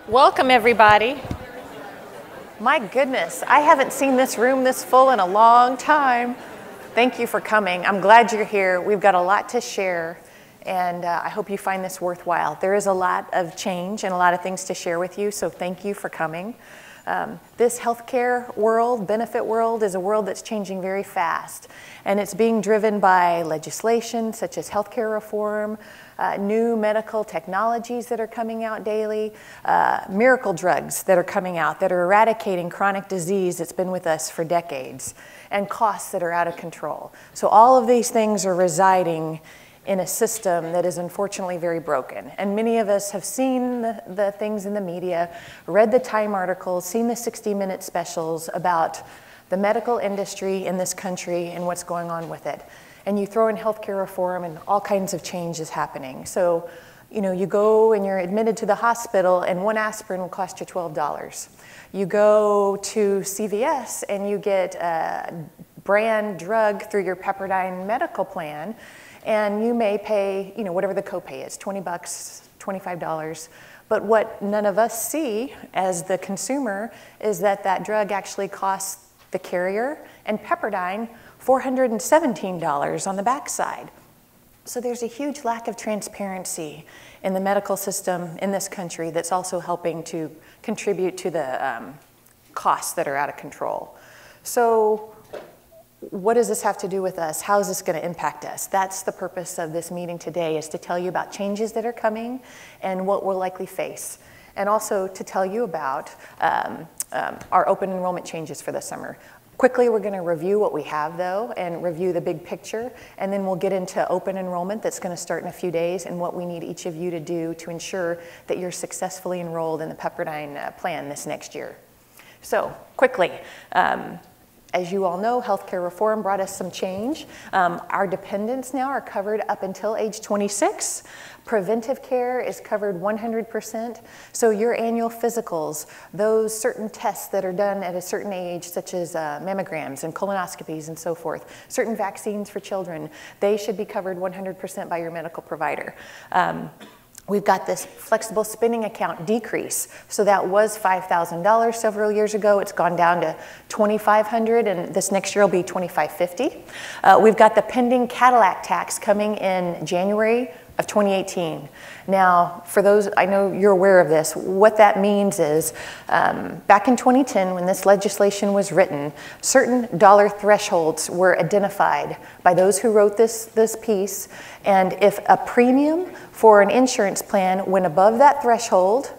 Welcome, everybody. My goodness, I haven't seen this room this full in a long time. Thank you for coming. I'm glad you're here. We've got a lot to share, and I hope you find this worthwhile. There is a lot of change and a lot of things to share with you, so thank you for coming. This healthcare world, benefit world, is a world that's changing very fast, and it's being driven by legislation such as healthcare reform, new medical technologies that are coming out daily, miracle drugs that are coming out that are eradicating chronic disease that's been with us for decades, and costs that are out of control. So all of these things are residing in a system that is unfortunately very broken. And many of us have seen the things in the media, read the Time articles, seen the 60-minute specials about the medical industry in this country and what's going on with it. And you throw in healthcare reform and all kinds of change is happening. So, you go and you're admitted to the hospital and one aspirin will cost you $12. You go to CVS and you get a brand drug through your Pepperdine medical plan, and you may pay, whatever the copay is, $20, $25. But what none of us see as the consumer is that that drug actually costs the carrier and Pepperdine $417 on the backside. So there's a huge lack of transparency in the medical system in this country that's also helping to contribute to the costs that are out of control. So what does this have to do with us? How is this going to impact us? That's the purpose of this meeting today, is to tell you about changes that are coming and what we'll likely face. And also to tell you about our open enrollment changes for the summer. Quickly, we're going to review what we have, though, and review the big picture, and then we'll get into open enrollment that's going to start in a few days and what we need each of you to do to ensure that you're successfully enrolled in the Pepperdine plan this next year. So, quickly, as you all know, healthcare reform brought us some change. Our dependents now are covered up until age 26. Preventive care is covered 100%. So your annual physicals, those certain tests that are done at a certain age, such as mammograms and colonoscopies and so forth, certain vaccines for children, they should be covered 100% by your medical provider. We've got this flexible spending account decrease. So that was $5,000 several years ago. It's gone down to $2,500, and this next year will be $2,550. We've got the pending Cadillac tax coming in January of 2018. Now, for those, I know you're aware of this, what that means is back in 2010, when this legislation was written, certain dollar thresholds were identified by those who wrote this piece, and if a premium for an insurance plan went above that threshold,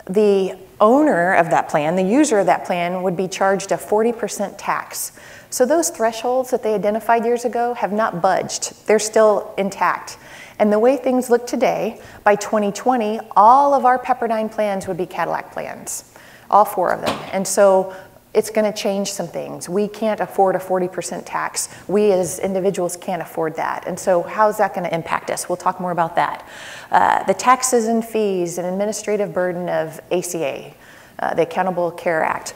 the owner of that plan, the user of that plan, would be charged a 40% tax. So those thresholds that they identified years ago have not budged. They're still intact. And the way things look today, by 2020, all of our Pepperdine plans would be Cadillac plans, all 4 of them. And so it's going to change some things. We can't afford a 40% tax. We as individuals can't afford that. And so how's that going to impact us? We'll talk more about that. The taxes and fees and administrative burden of ACA, the Accountable Care Act.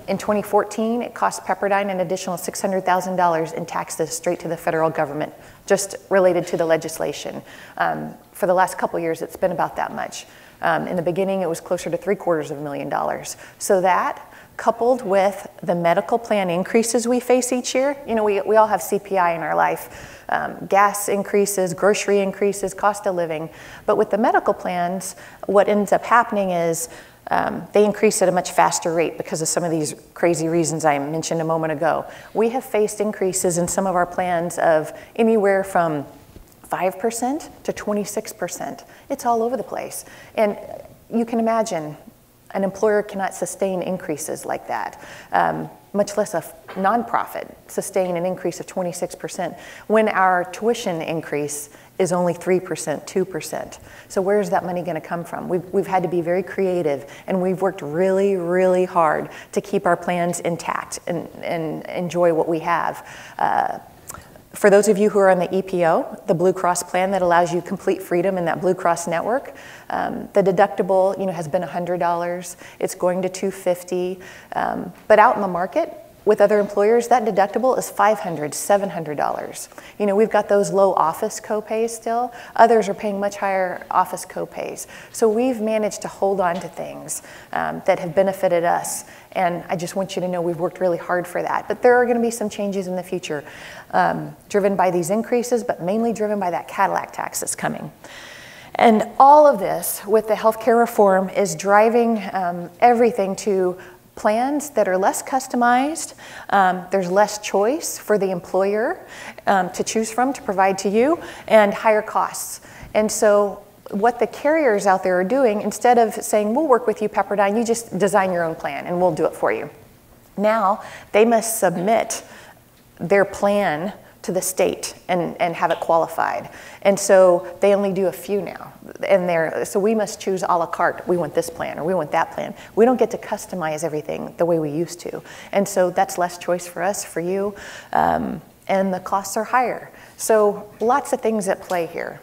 In 2014, it cost Pepperdine an additional $600,000 in taxes straight to the federal government, just related to the legislation. For the last couple years, it's been about that much. In the beginning, it was closer to $750,000. So that, coupled with the medical plan increases we face each year, we all have CPI in our life. Gas increases, grocery increases, cost of living. But with the medical plans, what ends up happening is they increase at a much faster rate because of some of these crazy reasons I mentioned a moment ago. We have faced increases in some of our plans of anywhere from 5% to 26%. It's all over the place. And you can imagine an employer cannot sustain increases like that, much less a nonprofit sustain an increase of 26% when our tuition increase is only 3%, 2%. So where's that money going to come from? We've had to be very creative, and we've worked really, really hard to keep our plans intact and enjoy what we have. For those of you who are on the EPO, the Blue Cross plan that allows you complete freedom in that Blue Cross network, the deductible has been $100. It's going to $250. But out in the market, with other employers, that deductible is $500, $700. You know, we've got those low office copays still. Others are paying much higher office copays. So we've managed to hold on to things that have benefited us. And I just want you to know we've worked really hard for that. But there are going to be some changes in the future, driven by these increases, but mainly driven by that Cadillac tax that's coming. And all of this with the healthcare reform is driving everything to plans that are less customized. There's less choice for the employer to choose from to provide to you, and higher costs. And so what the carriers out there are doing, instead of saying, we'll work with you, Pepperdine, you just design your own plan and we'll do it for you. Now they must submit their plan to the state and have it qualified. And so they only do a few now. And so we must choose a la carte. We want this plan or we want that plan. We don't get to customize everything the way we used to. And so that's less choice for us, for you, and the costs are higher. So lots of things at play here.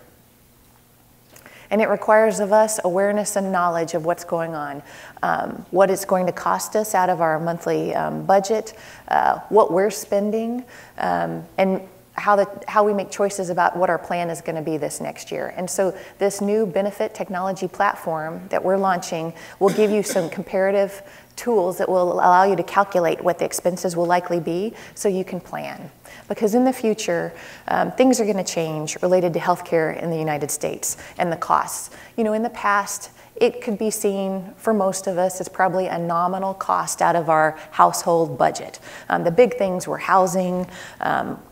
And it requires of us awareness and knowledge of what's going on, what it's going to cost us out of our monthly budget, what we're spending, and how we make choices about what our plan is going to be this next year. And so this new benefit technology platform that we're launching will give you some comparative tools that will allow you to calculate what the expenses will likely be so you can plan. Because in the future, things are going to change related to healthcare in the United States and the costs. You know, in the past, it could be seen for most of us as probably a nominal cost out of our household budget. The big things were housing,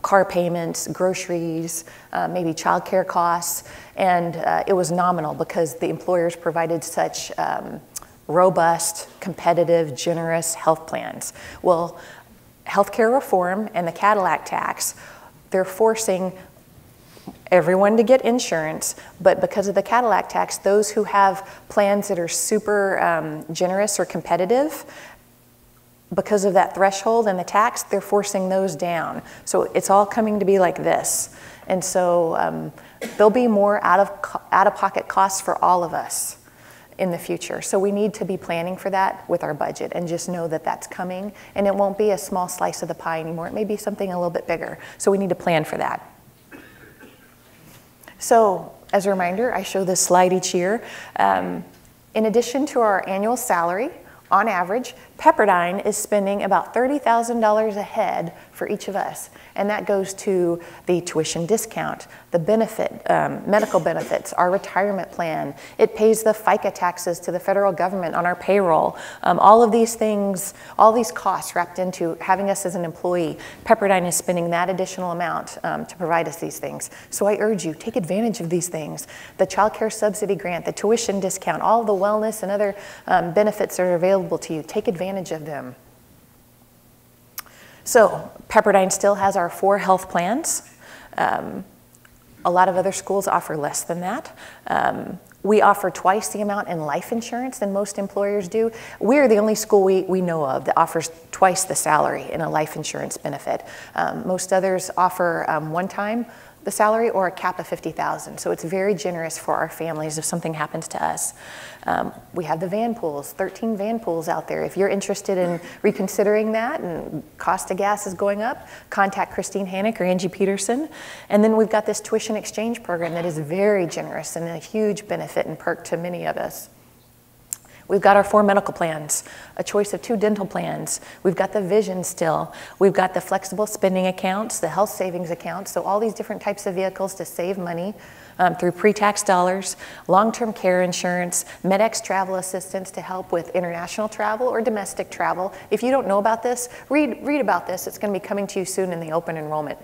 car payments, groceries, maybe childcare costs, and it was nominal because the employers provided such robust, competitive, generous health plans. Well, healthcare reform and the Cadillac tax, they're forcing everyone to get insurance, but because of the Cadillac tax, those who have plans that are super generous or competitive, because of that threshold and the tax, they're forcing those down. So it's all coming to be like this. And so there'll be more out-of-pocket costs for all of us in the future. So we need to be planning for that with our budget and just know that that's coming, and it won't be a small slice of the pie anymore. It may be something a little bit bigger. So we need to plan for that. So as a reminder, I show this slide each year. In addition to our annual salary, on average, Pepperdine is spending about $30,000 a head for each of us. And that goes to the tuition discount, the benefit, medical benefits, our retirement plan. It pays the FICA taxes to the federal government on our payroll. All of these things, all these costs wrapped into having us as an employee. Pepperdine is spending that additional amount to provide us these things. So I urge you, take advantage of these things. The child care subsidy grant, the tuition discount, all the wellness and other benefits that are available to you. Take advantage of them. So Pepperdine still has our 4 health plans. A lot of other schools offer less than that. We offer twice the amount in life insurance than most employers do. We're the only school we know of that offers twice the salary in a life insurance benefit. Most others offer one time the salary or a cap of $50,000. So it's very generous for our families if something happens to us. We have the van pools, 13 van pools out there. If you're interested in reconsidering that and cost of gas is going up, contact Christine Hannick or Angie Peterson. And then we've got this tuition exchange program that is very generous and a huge benefit and perk to many of us. We've got our 4 medical plans, a choice of 2 dental plans. We've got the vision still. We've got the flexible spending accounts, the health savings accounts, so all these different types of vehicles to save money through pre-tax dollars, long-term care insurance, MedEx travel assistance to help with international travel or domestic travel. If you don't know about this, read about this. It's going to be coming to you soon in the open enrollment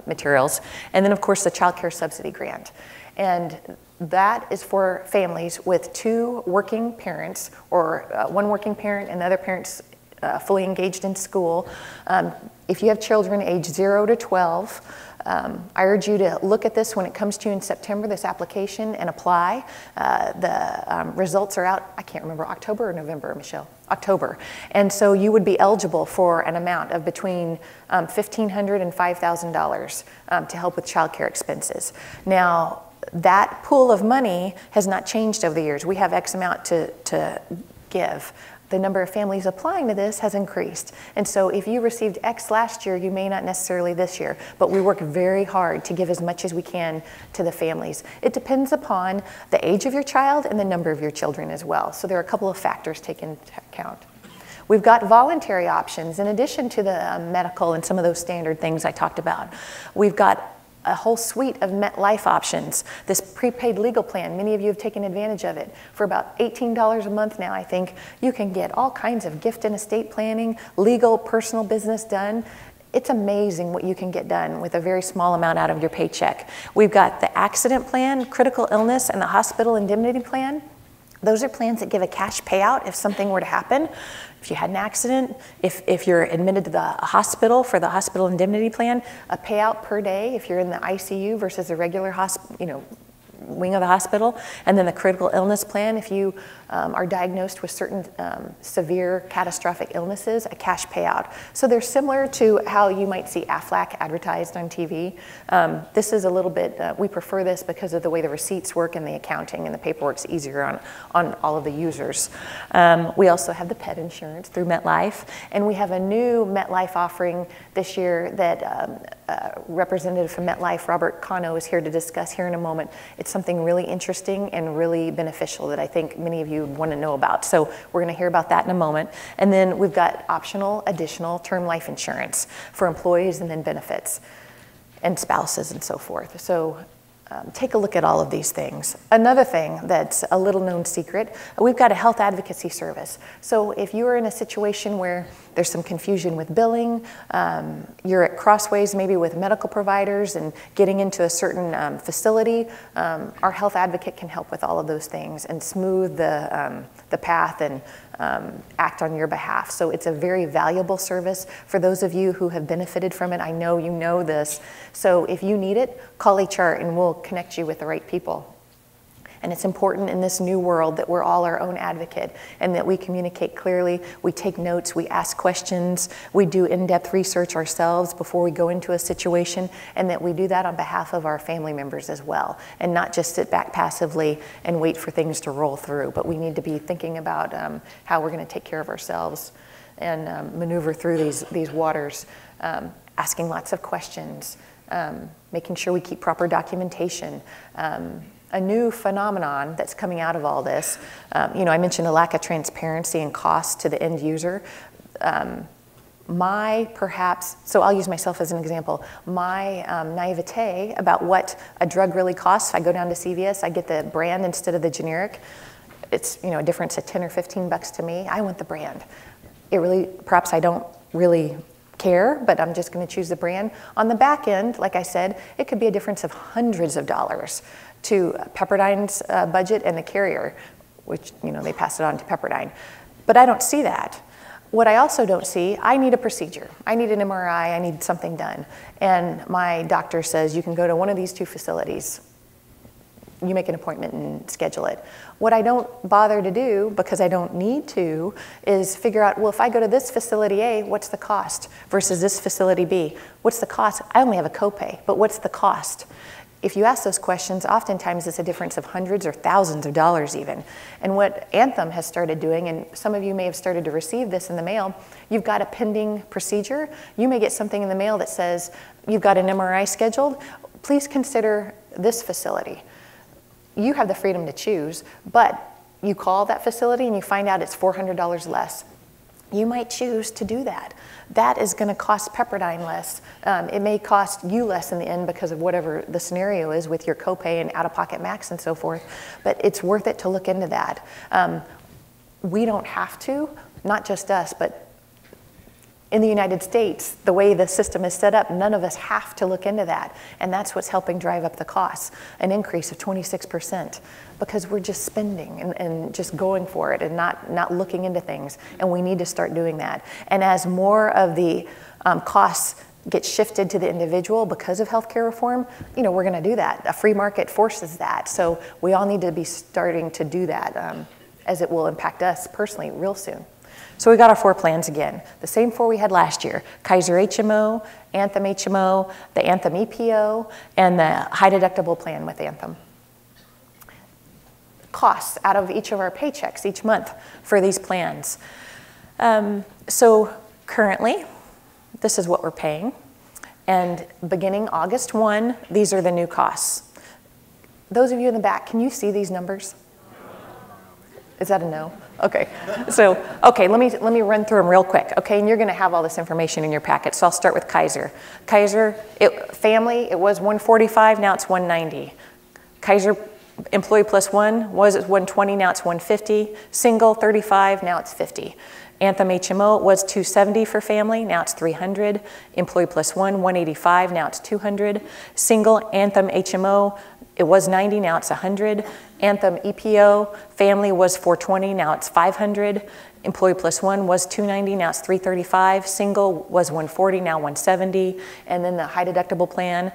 materials. And then, of course, the child care subsidy grant. And that is for families with 2 working parents or 1 working parent and the other parent's fully engaged in school. If you have children age 0 to 12, I urge you to look at this when it comes to you in September, this application, and apply. The results are out, I can't remember, October or November, Michelle? October. And so you would be eligible for an amount of between $1,500 and $5,000 to help with child care expenses. Now, that pool of money has not changed over the years. We have X amount to give. the number of families applying to this has increased. And so if you received X last year, you may not necessarily this year, but we work very hard to give as much as we can to the families. It depends upon the age of your child and the number of your children as well. So there are a couple of factors taken into account. We've got voluntary options in addition to the medical and some of those standard things I talked about. We've got a whole suite of MetLife options. This prepaid legal plan, many of you have taken advantage of it. For about $18 a month now, I think, you can get all kinds of gift and estate planning, legal, personal business done. It's amazing what you can get done with a very small amount out of your paycheck. We've got the accident plan, critical illness, and the hospital indemnity plan. Those are plans that give a cash payout if something were to happen. If you had an accident, if you're admitted to the hospital for the hospital indemnity plan, a payout per day if you're in the ICU versus a regular wing of the hospital, and then the critical illness plan if you are diagnosed with certain severe catastrophic illnesses, a cash payout. So they're similar to how you might see Aflac advertised on TV. This is a little bit, we prefer this because of the way the receipts work and the accounting and the paperwork's easier on all of the users. We also have the pet insurance through MetLife, and we have a new MetLife offering this year that Representative from MetLife, Robert Cano, is here to discuss here in a moment. It's something really interesting and really beneficial that I think many of you want to know about. So we're going to hear about that in a moment. And then we've got optional additional term life insurance for employees and then benefits and spouses and so forth. So take a look at all of these things. Another thing that's a little known secret, we've got a health advocacy service. So if you are in a situation where there's some confusion with billing, you're at crossways maybe with medical providers and getting into a certain facility, our health advocate can help with all of those things and smooth the path and act on your behalf. So it's a very valuable service for those of you who have benefited from it. I know you know this. So if you need it, call HR and we'll connect you with the right people. And it's important in this new world that we're all our own advocate and that we communicate clearly, we take notes, we ask questions, we do in-depth research ourselves before we go into a situation, and that we do that on behalf of our family members as well, and not just sit back passively and wait for things to roll through. But we need to be thinking about how we're going to take care of ourselves and maneuver through these waters, asking lots of questions, making sure we keep proper documentation. A new phenomenon that's coming out of all this, I mentioned a lack of transparency and cost to the end user. So I'll use myself as an example. My naivete about what a drug really costs, if I go down to CVS, I get the brand instead of the generic. It's a difference of 10 or 15 bucks to me. I want the brand. Perhaps I don't really care, but I'm just going to choose the brand. On the back end, like I said, it could be a difference of hundreds of dollars to Pepperdine's budget and the carrier, which they pass it on to Pepperdine. But I don't see that. What I also don't see, I need a procedure. I need an MRI, I need something done. And my doctor says, you can go to one of these two facilities. You make an appointment and schedule it. What I don't bother to do, because I don't need to, is figure out, well, if I go to this facility A, what's the cost? Versus this facility B, what's the cost? I only have a copay, but what's the cost? If you ask those questions, oftentimes it's a difference of hundreds or thousands of dollars even. And what Anthem has started doing, and some of you may have started to receive this in the mail, you've got a pending procedure. You may get something in the mail that says, you've got an MRI scheduled. Please consider this facility. You have the freedom to choose, but you call that facility and you find out it's $400 less. You might choose to do that. That is going to cost Pepperdine less. It may cost you less in the end because of whatever the scenario is with your copay and out-of-pocket max and so forth, but it's worth it to look into that. We don't have to, not just us, but in the United States, the way the system is set up, none of us have to look into that. And that's what's helping drive up the costs, an increase of 26%, because we're just spending and just going for it and not looking into things. And we need to start doing that. And as more of the costs get shifted to the individual because of healthcare reform, we're going to do that. A free market forces that. So we all need to be starting to do that as it will impact us personally real soon. So we got our 4 plans again, the same 4 we had last year: Kaiser HMO, Anthem HMO, the Anthem EPO, and the high deductible plan with Anthem. costs out of each of our paychecks each month for these plans. So currently, this is what we're paying. And beginning August 1, these are the new costs. Those of you in the back, can you see these numbers? Is that a no? Okay. So, okay, let me run through them real quick. Okay, and you're going to have all this information in your packet. So I'll start with Kaiser. Kaiser, family, it was $145, now it's $190. Kaiser employee plus one was $120, now it's $150. Single, $35, now it's $50. Anthem HMO was $270 for family, now it's $300. Employee plus one, $185, now it's $200. Single Anthem HMO, it was $90, now it's $100. Anthem EPO, family was $420, now it's $500. Employee plus one was $290, now it's $335. Single was $140, now $170. And then the high deductible plan,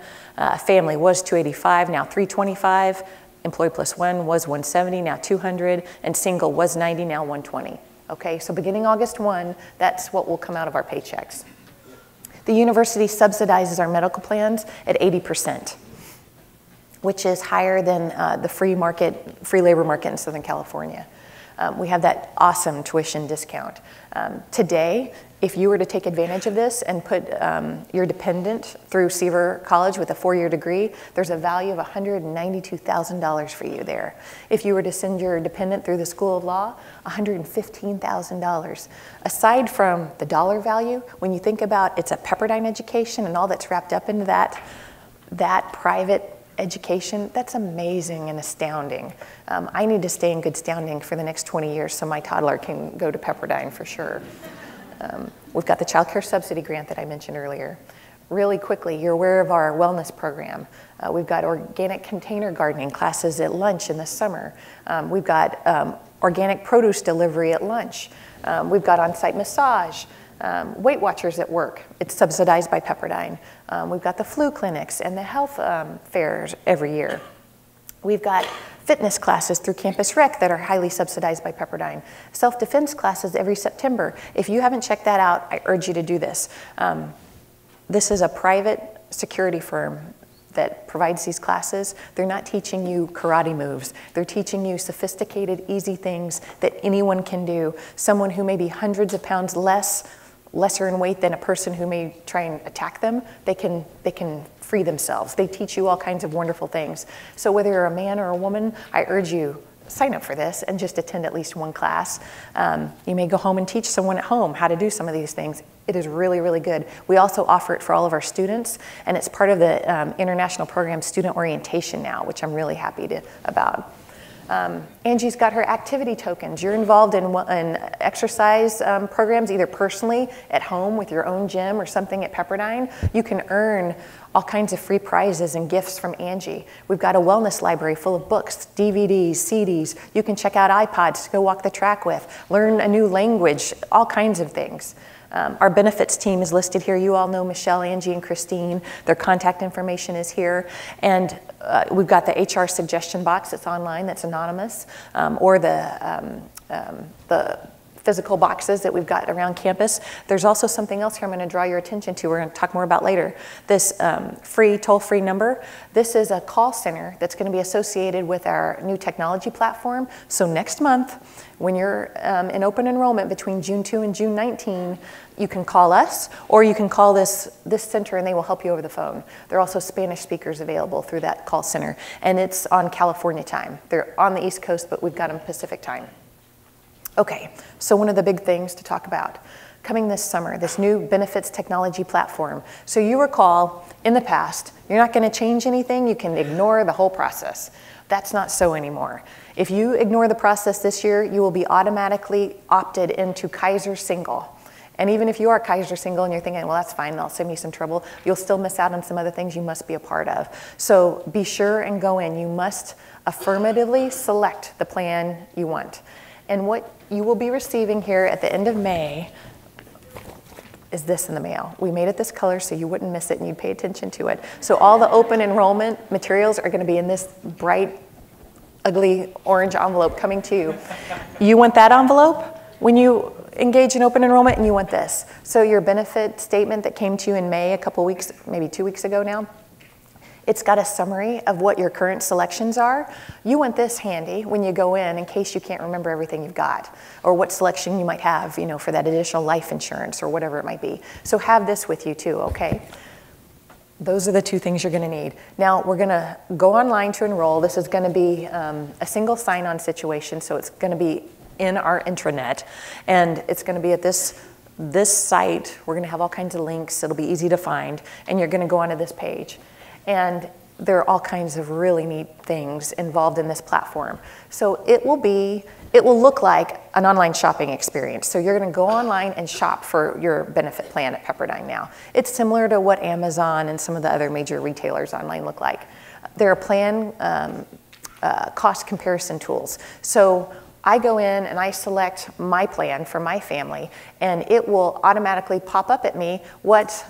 family was $285, now $325. Employee plus one was $170, now $200. And single was $90, now $120. Okay, so beginning August 1, that's what will come out of our paychecks. The university subsidizes our medical plans at 80%, which is higher than the free labor market in Southern California. We have that awesome tuition discount. Today, if you were to take advantage of this and put your dependent through Seaver College with a 4-year degree, there's a value of $192,000 for you there. If you were to send your dependent through the School of Law, $115,000. Aside from the dollar value, when you think about it's a Pepperdine education and all that's wrapped up into that private education, that's amazing and astounding. I need to stay in good standing for the next 20 years so my toddler can go to Pepperdine for sure. We've got the child care subsidy grant that I mentioned earlier. Really quickly, you're aware of our wellness program. We've got organic container gardening classes at lunch in the summer. We've got organic produce delivery at lunch. We've got on-site massage. Weight Watchers at work, it's subsidized by Pepperdine. We've got the flu clinics and the health fairs every year. We've got fitness classes through Campus Rec that are highly subsidized by Pepperdine. Self-defense classes every September. If you haven't checked that out, I urge you to do this. This is a private security firm that provides these classes. They're not teaching you karate moves. They're teaching you sophisticated, easy things that anyone can do. Someone who may be hundreds of pounds lesser in weight than a person who may try and attack them, they can free themselves. They teach you all kinds of wonderful things. So whether you're a man or a woman, I urge you, sign up for this and just attend at least one class. You may go home and teach someone at home how to do some of these things. It is really, really good. We also offer it for all of our students, and it's part of the international program Student Orientation now, which I'm really happy about. Angie's got her activity tokens. You're involved in exercise programs, either personally at home with your own gym or something at Pepperdine. You can earn all kinds of free prizes and gifts from Angie. We've got a wellness library full of books, DVDs, CDs. You can check out iPods to go walk the track with, learn a new language, all kinds of things. Our benefits team is listed here. You all know Michelle, Angie, and Christine. Their contact information is here. And we've got the HR suggestion box that's online, that's anonymous, or the physical boxes that we've got around campus. There's also something else here I'm going to draw your attention to. We're going to talk more about later. This free, toll-free number. This is a call center that's going to be associated with our new technology platform. So next month, when you're in open enrollment between June 2 and June 19, you can call us, or you can call this center and they will help you over the phone. There are also Spanish speakers available through that call center, and it's on California time. They're on the East Coast, but we've got them Pacific time. Okay, so one of the big things to talk about coming this summer, this new benefits technology platform. So you recall in the past, you're not going to change anything, you can ignore the whole process. That's not so anymore. If you ignore the process this year, you will be automatically opted into Kaiser Single. And even if you are Kaiser Single and you're thinking, well, that's fine, that'll save me some trouble, you'll still miss out on some other things you must be a part of. So be sure and go in. You must affirmatively select the plan you want. And what you will be receiving here at the end of May is this in the mail. We made it this color so you wouldn't miss it and you'd pay attention to it. So all the open enrollment materials are going to be in this bright, ugly orange envelope coming to you. You want that envelope when you engage in open enrollment, and you want this. So your benefit statement that came to you in May a couple weeks, maybe 2 weeks ago now, It's got a summary of what your current selections are. You want this handy when you go in case you can't remember everything you've got, or what selection you might have, you know, for that additional life insurance or whatever it might be. So have this with you too, okay? Those are the two things you're going to need. Now, we're going to go online to enroll. This is going to be a single sign-on situation, so it's going to be in our intranet, and it's going to be at this site. We're going to have all kinds of links. It'll be easy to find, and you're going to go onto this page. And there are all kinds of really neat things involved in this platform. So it will look like an online shopping experience. So you're going to go online and shop for your benefit plan at Pepperdine now. It's similar to what Amazon and some of the other major retailers online look like. There are plan cost comparison tools. So I go in and I select my plan for my family, and it will automatically pop up at me what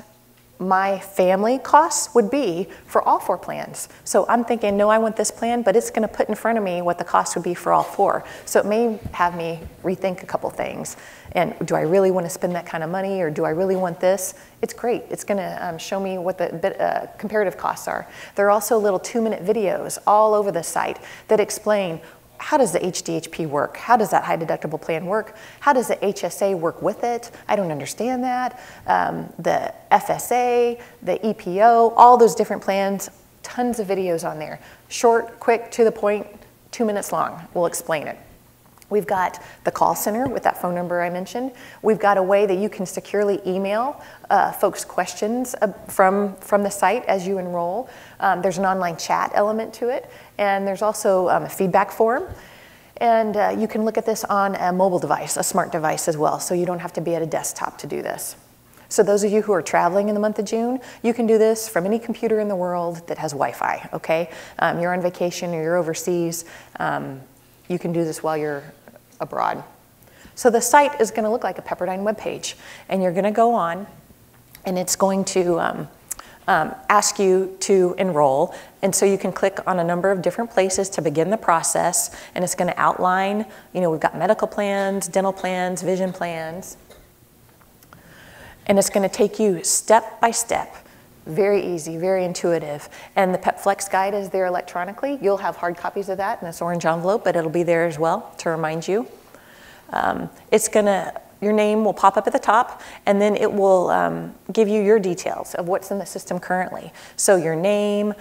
my family costs would be for all 4 plans. So I'm thinking, no, I want this plan, but it's going to put in front of me what the cost would be for all 4. So it may have me rethink a couple things. And do I really want to spend that kind of money, or do I really want this? It's great. It's going to show me what the comparative costs are. There are also little 2-minute videos all over the site that explain, how does the HDHP work? How does that high deductible plan work? How does the HSA work with it? I don't understand that. The FSA, the EPO, all those different plans, tons of videos on there. Short, quick, to the point, 2 minutes long. We'll explain it. We've got the call center with that phone number I mentioned. We've got a way that you can securely email folks questions from the site as you enroll. There's an online chat element to it, and there's also a feedback form. And you can look at this on a mobile device, a smart device as well, so you don't have to be at a desktop to do this. So those of you who are traveling in the month of June, you can do this from any computer in the world that has Wi-Fi, okay? You're on vacation or you're overseas, you can do this while you're abroad. So the site is going to look like a Pepperdine webpage, and you're going to go on, and it's going to ask you to enroll. And so you can click on a number of different places to begin the process, and it's going to outline, you know, we've got medical plans, dental plans, vision plans, and it's going to take you step by step. Very easy, very intuitive. And the PepFlex guide is there electronically. You'll have hard copies of that in this orange envelope, but it'll be there as well to remind you. Your name will pop up at the top, and then it will give you your details of what's in the system currently. So your name,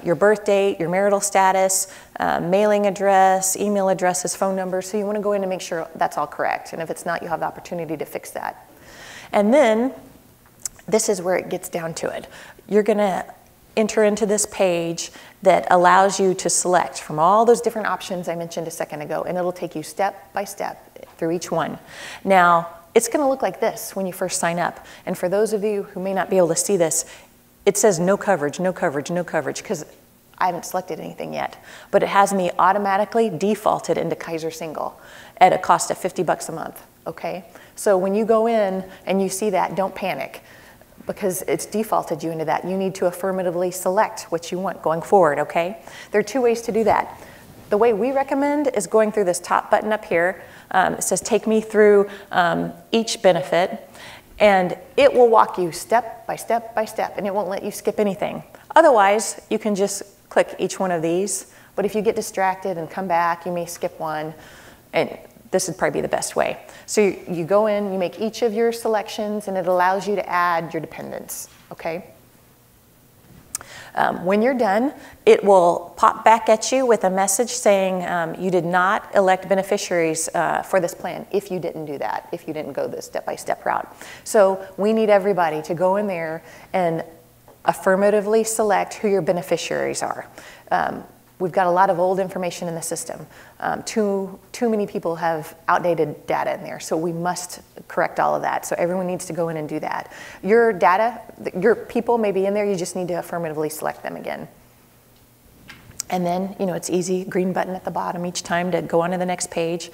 your birth date, your marital status, mailing address, email addresses, phone number. So you want to go in and make sure that's all correct. And if it's not, you'll have the opportunity to fix that. And then this is where it gets down to it. You're going to enter into this page that allows you to select from all those different options I mentioned a second ago, and it'll take you step by step through each one. Now, it's going to look like this when you first sign up. And for those of you who may not be able to see this, it says no coverage, no coverage, no coverage, because I haven't selected anything yet. But it has me automatically defaulted into Kaiser Single at a cost of $50 a month, okay? So when you go in and you see that, don't panic, because it's defaulted you into that. You need to affirmatively select what you want going forward, okay? There are 2 ways to do that. The way we recommend is going through this top button up here. It says take me through each benefit, and it will walk you step by step by step, and it won't let you skip anything. Otherwise, you can just click each one of these, but if you get distracted and come back, you may skip one, and this would probably be the best way. So you go in, you make each of your selections, and it allows you to add your dependents, okay? When you're done, it will pop back at you with a message saying you did not elect beneficiaries for this plan if you didn't do that, if you didn't go this step-by-step route. So we need everybody to go in there and affirmatively select who your beneficiaries are. We've got a lot of old information in the system. Too many people have outdated data in there, so we must correct all of that. So everyone needs to go in and do that. Your data, your people may be in there, you just need to affirmatively select them again. And then, you know, it's easy, green button at the bottom each time to go on to the next page.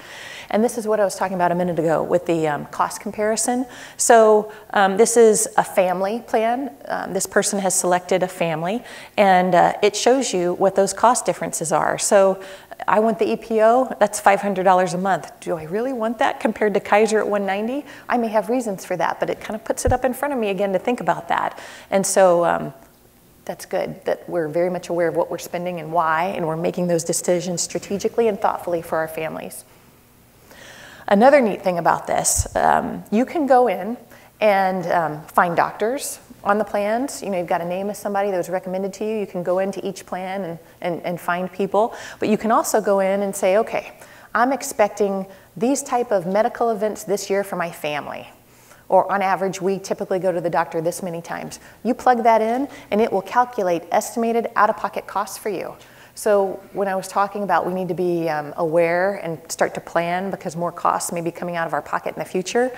And this is what I was talking about a minute ago with the cost comparison. So this is a family plan. This person has selected a family, and it shows you what those cost differences are. So I want the EPO, that's $500 a month. Do I really want that compared to Kaiser at $190? I may have reasons for that, but it kind of puts it up in front of me again to think about that. And so That's good, that we're very much aware of what we're spending and why, and we're making those decisions strategically and thoughtfully for our families. Another neat thing about this, you can go in and find doctors on the plans. You know, you've got a name of somebody that was recommended to you. You can go into each plan and find people. But you can also go in and say, okay, I'm expecting these type of medical events this year for my family. Or on average, we typically go to the doctor this many times. You plug that in, and it will calculate estimated out-of-pocket costs for you. So when I was talking about we need to be aware and start to plan because more costs may be coming out of our pocket in the future,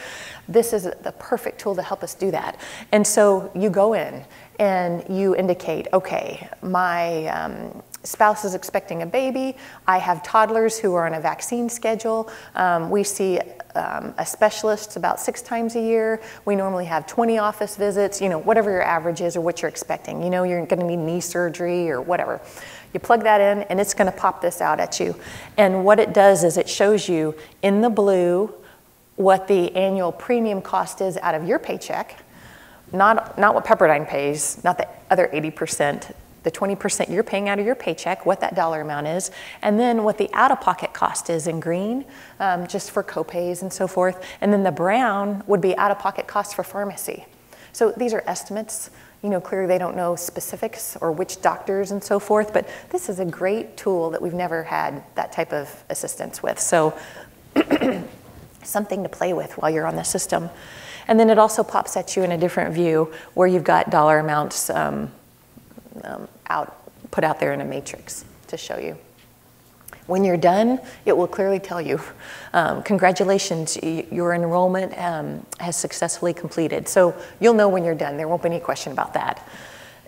this is the perfect tool to help us do that. And so you go in and you indicate, okay, my spouse is expecting a baby. I have toddlers who are on a vaccine schedule. We see a specialist about 6 times a year. We normally have 20 office visits, you know, whatever your average is or what you're expecting. You know, you're going to need knee surgery or whatever. You plug that in and it's going to pop this out at you. And what it does is it shows you in the blue what the annual premium cost is out of your paycheck, not what Pepperdine pays, not the other 80%, the 20% you're paying out of your paycheck, what that dollar amount is, and then what the out-of-pocket cost is in green, just for copays and so forth. And then the brown would be out-of-pocket costs for pharmacy. So these are estimates. You know, clearly they don't know specifics or which doctors and so forth, but this is a great tool that we've never had that type of assistance with. So something to play with while you're on the system. And then it also pops at you in a different view where you've got dollar amounts put out there in a matrix to show you. When you're done, it will clearly tell you, congratulations, your enrollment has successfully completed. So you'll know when you're done. There won't be any question about that.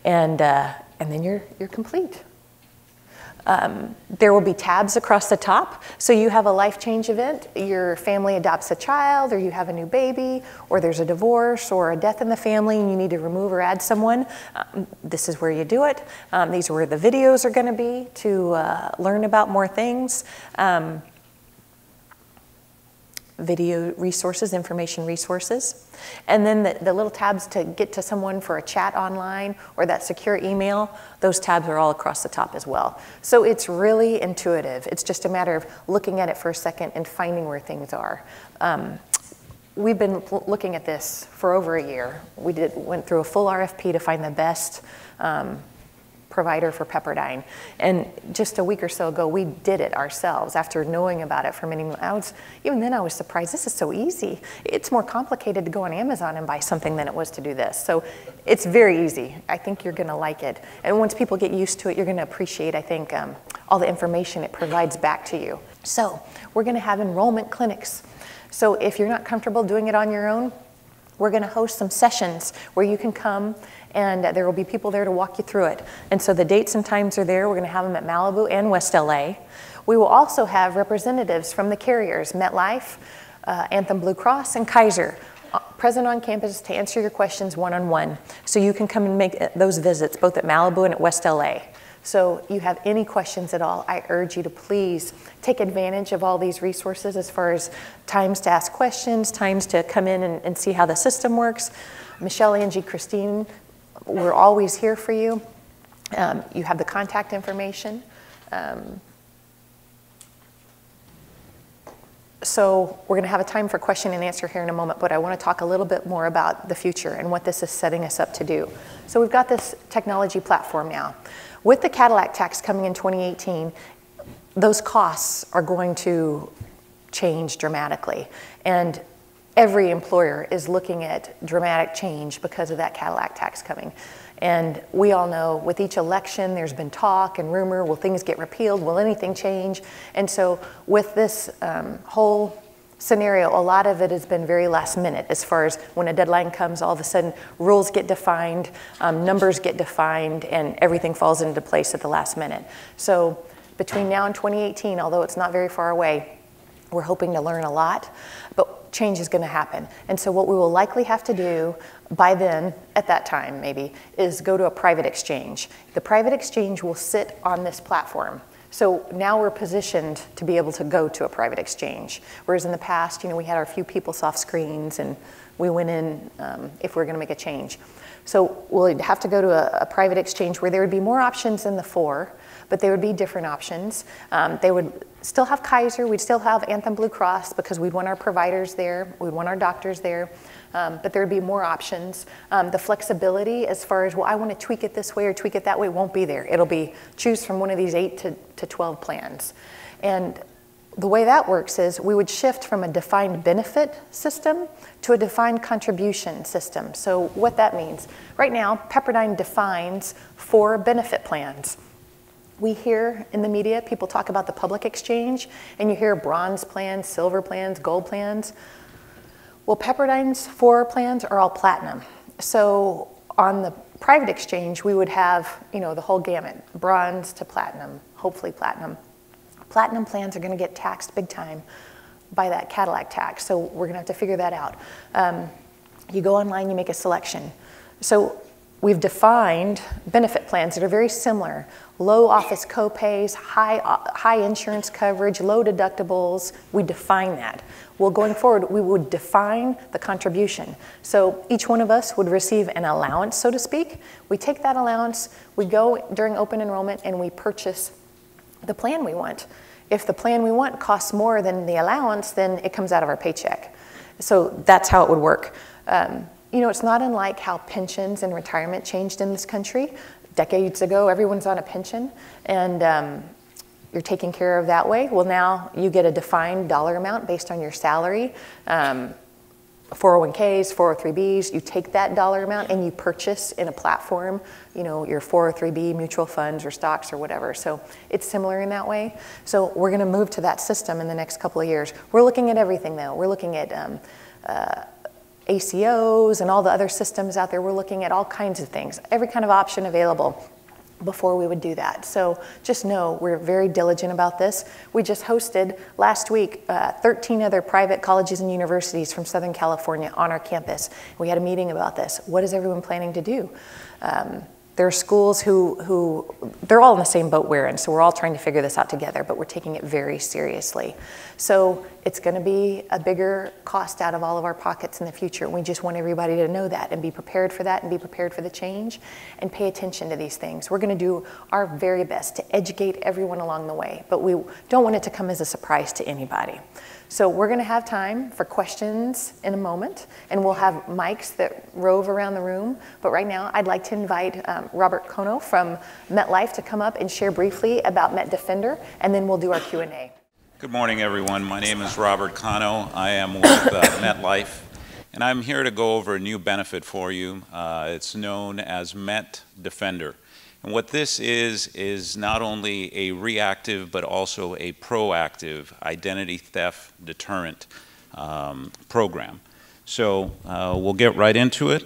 And then you're complete. There will be tabs across the top. So you have a life change event, your family adopts a child, or you have a new baby, or there's a divorce or a death in the family and you need to remove or add someone. This is where you do it. These are where the videos are going to be to learn about more things. Video resources, information resources. And then the little tabs to get to someone for a chat online or that secure email, those tabs are all across the top as well. So it's really intuitive. It's just a matter of looking at it for a second and finding where things are. We've been looking at this for over a year. We went through a full RFP to find the best provider for Pepperdine. And just a week or so ago, we did it ourselves after knowing about it for many months. Even then I was surprised, this is so easy. It's more complicated to go on Amazon and buy something than it was to do this. So it's very easy. I think you're gonna like it. And once people get used to it, you're gonna appreciate, I think, all the information it provides back to you. So we're gonna have enrollment clinics. So if you're not comfortable doing it on your own, we're gonna host some sessions where you can come and there will be people there to walk you through it. And so the dates and times are there. We're gonna have them at Malibu and West LA. We will also have representatives from the carriers, MetLife, Anthem Blue Cross, and Kaiser, present on campus to answer your questions one-on-one. So you can come and make those visits both at Malibu and at West LA. So you have any questions at all, I urge you to please take advantage of all these resources as far as times to ask questions, times to come in and see how the system works. Michelle, Angie, Christine, we're always here for you. You have the contact information. So we're going to have a time for question and answer here in a moment, but I want to talk a little bit more about the future and what this is setting us up to do. So we've got this technology platform now. With the Cadillac tax coming in 2018, those costs are going to change dramatically. And every employer is looking at dramatic change because of that Cadillac tax coming. And we all know with each election, there's been talk and rumor, will things get repealed? Will anything change? And so with this whole scenario, a lot of it has been very last minute as far as when a deadline comes, all of a sudden rules get defined, numbers get defined, and everything falls into place at the last minute. So between now and 2018, although it's not very far away, we're hoping to learn a lot, but change is going to happen. And so what we will likely have to do by then, at that time maybe, is go to a private exchange. The private exchange will sit on this platform. So now we're positioned to be able to go to a private exchange. Whereas in the past, we had our few PeopleSoft screens and we went in if we were going to make a change. So we'll have to go to a private exchange where there would be more options than the 4, but they would be different options. They would still have Kaiser, we'd still have Anthem Blue Cross because we'd want our providers there, we'd want our doctors there, but there would be more options. The flexibility as far as, well, I want to tweak it this way or tweak it that way won't be there. It'll be choose from one of these 8 to 12 plans. And the way that works is we would shift from a defined benefit system to a defined contribution system. So what that means, right now, Pepperdine defines 4 benefit plans. We hear in the media, people talk about the public exchange, and you hear bronze plans, silver plans, gold plans. Well, Pepperdine's 4 plans are all platinum. So on the private exchange, we would have, the whole gamut, bronze to platinum, hopefully platinum. Platinum plans are going to get taxed big time by that Cadillac tax, so we're going to have to figure that out. You go online, you make a selection. So we've defined benefit plans that are very similar. Low office copays, high insurance coverage, low deductibles. We define that. Well, going forward, we would define the contribution. So each one of us would receive an allowance, so to speak. We take that allowance, we go during open enrollment, and we purchase the plan we want. If the plan we want costs more than the allowance, then it comes out of our paycheck. So that's how it would work. It's not unlike how pensions and retirement changed in this country. Decades ago, everyone's on a pension, and you're taken care of that way. Well, now you get a defined dollar amount based on your salary. 401ks, 403bs, you take that dollar amount and you purchase in a platform, your 403b mutual funds or stocks or whatever. So it's similar in that way. So we're going to move to that system in the next couple of years. We're looking at everything though. We're looking at ACOs and all the other systems out there. We're looking at all kinds of things, every kind of option available before we would do that. So just know we're very diligent about this. We just hosted last week 13 other private colleges and universities from Southern California on our campus. We had a meeting about this. What is everyone planning to do? There are schools who they're all in the same boat we're in, so we're all trying to figure this out together, but we're taking it very seriously. So it's going to be a bigger cost out of all of our pockets in the future. We just want everybody to know that and be prepared for that and be prepared for the change and pay attention to these things. We're going to do our very best to educate everyone along the way, but we don't want it to come as a surprise to anybody. So we're going to have time for questions in a moment, and we'll have mics that rove around the room. But right now, I'd like to invite Robert Cano from MetLife to come up and share briefly about Met Defender, and then we'll do our Q&A. Good morning, everyone. My name is Robert Cano. I am with MetLife, and I'm here to go over a new benefit for you. It's known as Met Defender. And what this is not only a reactive but also a proactive identity theft deterrent program. So we'll get right into it.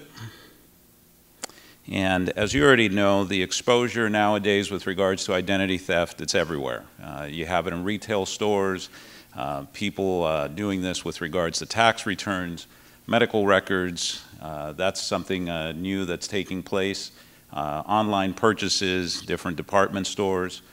And as you already know, the exposure nowadays with regards to identity theft, it's everywhere. You have it in retail stores, people doing this with regards to tax returns, medical records. That's something new that's taking place. Online purchases, different department stores,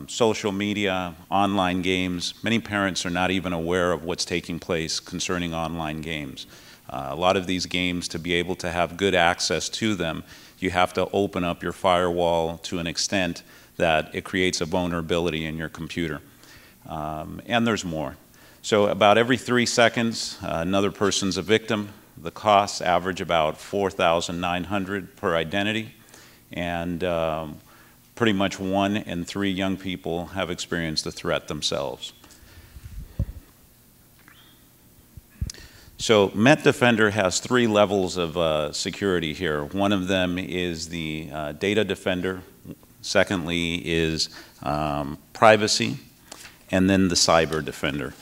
social media, online games. Many parents are not even aware of what's taking place concerning online games. A lot of these games, to be able to have good access to them, you have to open up your firewall to an extent that it creates a vulnerability in your computer. And there's more. So about every 3 seconds, another person's a victim. The costs average about $4,900 per identity, and pretty much 1 in 3 young people have experienced the threat themselves. So Met Defender has 3 levels of security here. One of them is the Data Defender. Secondly is privacy, and then the Cyber Defender.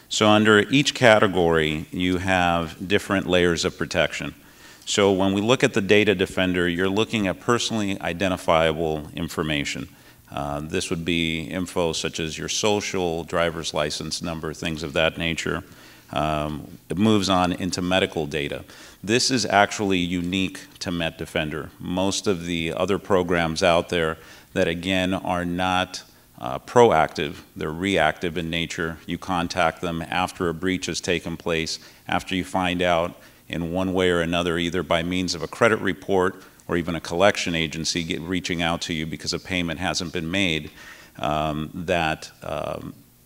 So under each category, you have different layers of protection. So when we look at the Data Defender, you're looking at personally identifiable information. This would be info such as your social, driver's license number, things of that nature. It moves on into medical data. This is actually unique to Met Defender. Most of the other programs out there that, again, are not proactive, they're reactive in nature. You contact them after a breach has taken place, after you find out in one way or another, either by means of a credit report or even a collection agency reaching out to you because a payment hasn't been made, that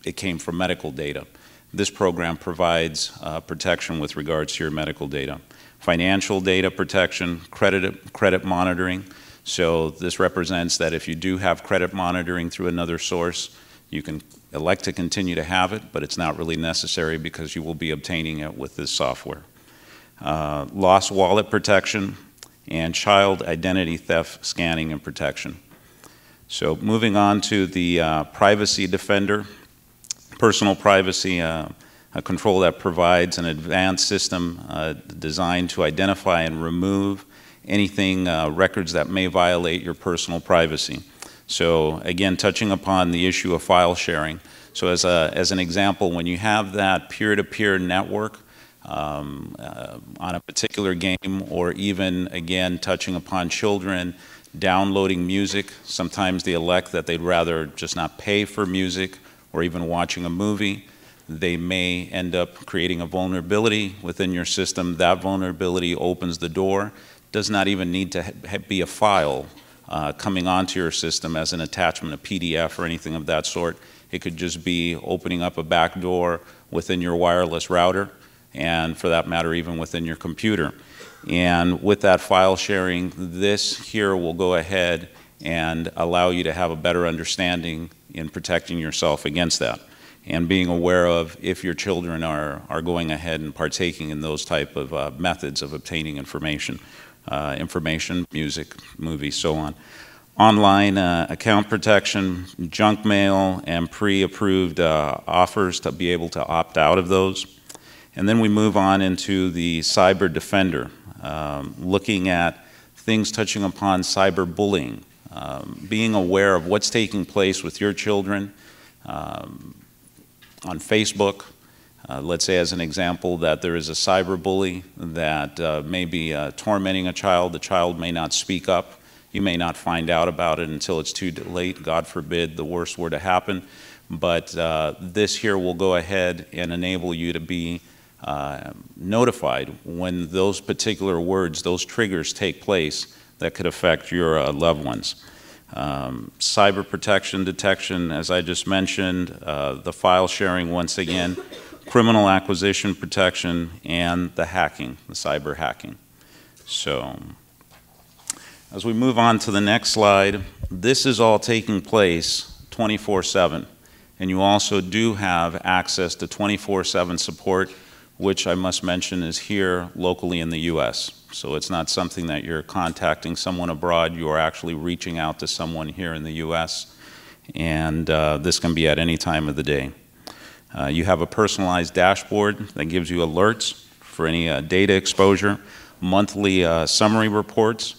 it came from medical data. This program provides protection with regards to your medical data. Financial data protection, credit monitoring. So this represents that if you do have credit monitoring through another source, you can elect to continue to have it, but it's not really necessary because you will be obtaining it with this software. Lost wallet protection and child identity theft scanning and protection. So moving on to the Privacy Defender, personal privacy, a control that provides an advanced system designed to identify and remove anything, records that may violate your personal privacy. So again, touching upon the issue of file sharing. So as an example, when you have that peer-to-peer network on a particular game, or even, again, touching upon children downloading music, sometimes they elect that they'd rather just not pay for music or even watching a movie. They may end up creating a vulnerability within your system. That vulnerability opens the door. Does not even need to be a file coming onto your system as an attachment, a PDF or anything of that sort. It could just be opening up a back door within your wireless router, and for that matter, even within your computer. And with that file sharing, this here will go ahead and allow you to have a better understanding in protecting yourself against that, and being aware of if your children are going ahead and partaking in those type of methods of obtaining information, music, movies, so on. Online account protection, junk mail, and pre-approved offers to be able to opt out of those. And then we move on into the Cyber Defender, looking at things touching upon cyberbullying, being aware of what's taking place with your children on Facebook. Let's say, as an example, that there is a cyberbully that may be tormenting a child. The child may not speak up. You may not find out about it until it's too late. God forbid the worst were to happen. But this here will go ahead and enable you to be notified when those particular words, those triggers take place that could affect your loved ones. Cyber protection detection, as I just mentioned, the file sharing once again, criminal acquisition protection, and the hacking, the cyber hacking. So as we move on to the next slide, this is all taking place 24/7, and you also do have access to 24/7 support, which I must mention is here locally in the US. So it's not something that you're contacting someone abroad, you are actually reaching out to someone here in the US, and this can be at any time of the day. You have a personalized dashboard that gives you alerts for any data exposure, monthly summary reports,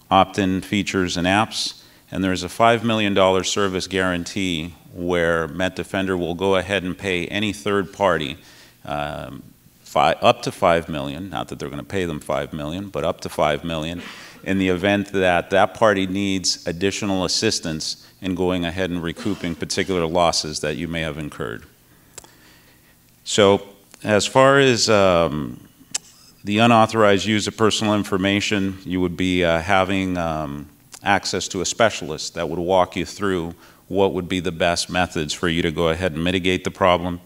opt-in features and apps, and there's a $5 million service guarantee where MetDefender will go ahead and pay any third party up to $5 million, not that they're going to pay them $5 million, but up to $5 million, in the event that that party needs additional assistance in going ahead and recouping particular losses that you may have incurred. So as far as the unauthorized use of personal information, you would be having access to a specialist that would walk you through what would be the best methods for you to go ahead and mitigate the problem.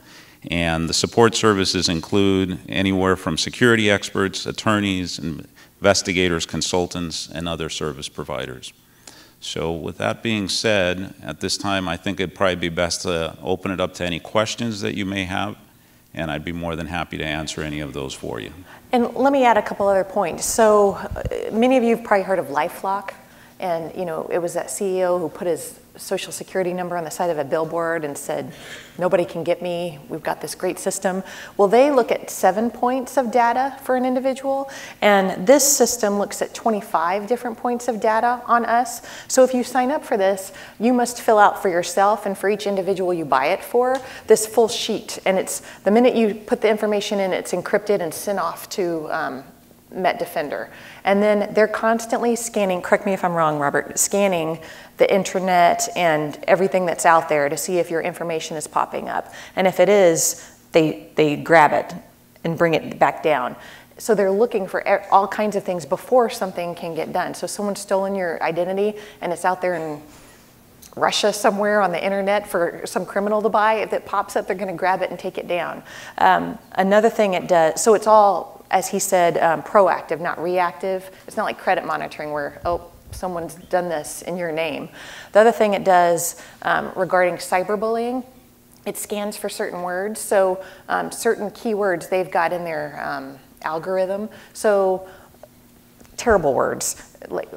And the support services include anywhere from security experts, attorneys, investigators, consultants, and other service providers. So with that being said, at this time I think it'd probably be best to open it up to any questions that you may have, and I'd be more than happy to answer any of those for you. And let me add a couple other points. So many of you have probably heard of LifeLock, and you know, it was that CEO who put his social security number on the side of a billboard and said, nobody can get me, we've got this great system. Well, they look at 7 points of data for an individual, and this system looks at 25 different points of data on us. So if you sign up for this, you must fill out for yourself and for each individual you buy it for, this full sheet. And it's the minute you put the information in, it's encrypted and sent off to Met Defender. And then they're constantly scanning, correct me if I'm wrong, Robert, scanning the internet and everything that's out there to see if your information is popping up. And if it is, they grab it and bring it back down. So they're looking for all kinds of things before something can get done. So someone's stolen your identity and it's out there in Russia somewhere on the internet for some criminal to buy. If it pops up, they're going to grab it and take it down. Another thing it does, so it's all, as he said, proactive, not reactive. It's not like credit monitoring where, oh, someone's done this in your name. The other thing it does regarding cyberbullying, it scans for certain words. So certain keywords they've got in their algorithm. So terrible words, like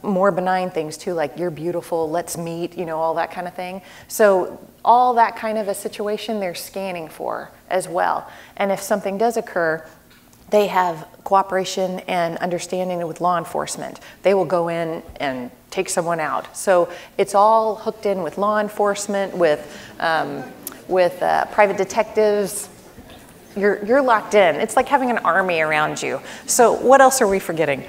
more benign things too, like you're beautiful, let's meet, you know, all that kind of thing. So all that kind of a situation they're scanning for as well. And if something does occur, they have cooperation and understanding with law enforcement. They will go in and take someone out. So it's all hooked in with law enforcement, with private detectives. You're locked in. It's like having an army around you. So what else are we forgetting?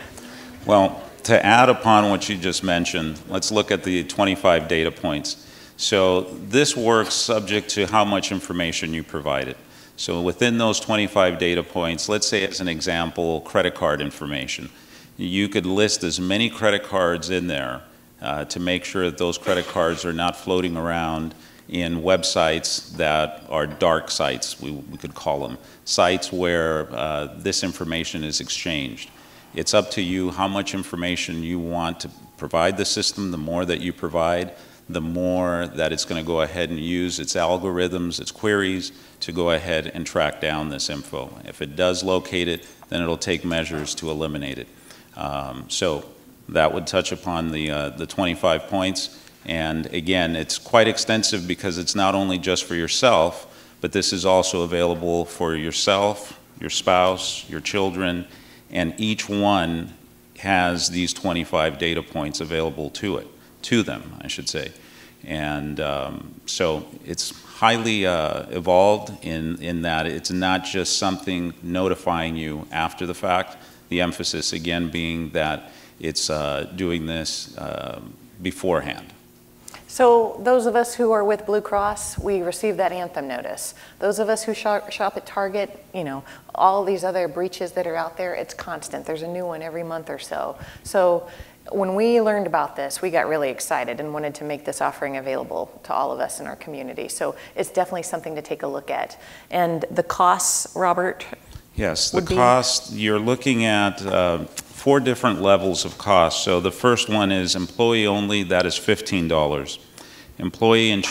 Well, to add upon what you just mentioned, let's look at the 25 data points. So this works subject to how much information you provided. So within those 25 data points, let's say as an example, credit card information. You could list as many credit cards in there to make sure that those credit cards are not floating around in websites that are dark sites, we could call them, sites where this information is exchanged. It's up to you how much information you want to provide the system. The more that you provide, the more that it's going to go ahead and use its algorithms, its queries, to go ahead and track down this info. If it does locate it, then it'll take measures to eliminate it. So that would touch upon the 25 points. And again, it's quite extensive because it's not only just for yourself, but this is also available for yourself, your spouse, your children, and each one has these 25 data points available to them, I should say. And so it's highly evolved in that it's not just something notifying you after the fact, the emphasis again being that it's doing this beforehand. So those of us who are with Blue Cross, we receive that Anthem notice. Those of us who shop at Target, you know, all these other breaches that are out there, it's constant. There's a new one every month or so. So when we learned about this, we got really excited and wanted to make this offering available to all of us in our community. So it's definitely something to take a look at. And the costs, Robert? Yes, the cost, you're looking at 4 different levels of cost. So the first one is employee only, that is $15. Employee and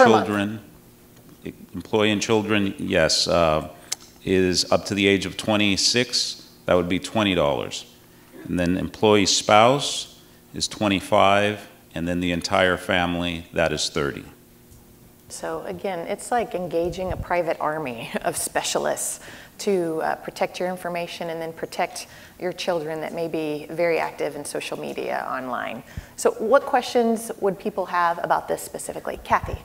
children, yes, is up to the age of 26, that would be $20. And then employee spouse is $25, and then the entire family, that is $30. So again, it's like engaging a private army of specialists to protect your information and then protect your children that may be very active in social media online. So what questions would people have about this specifically? Kathy?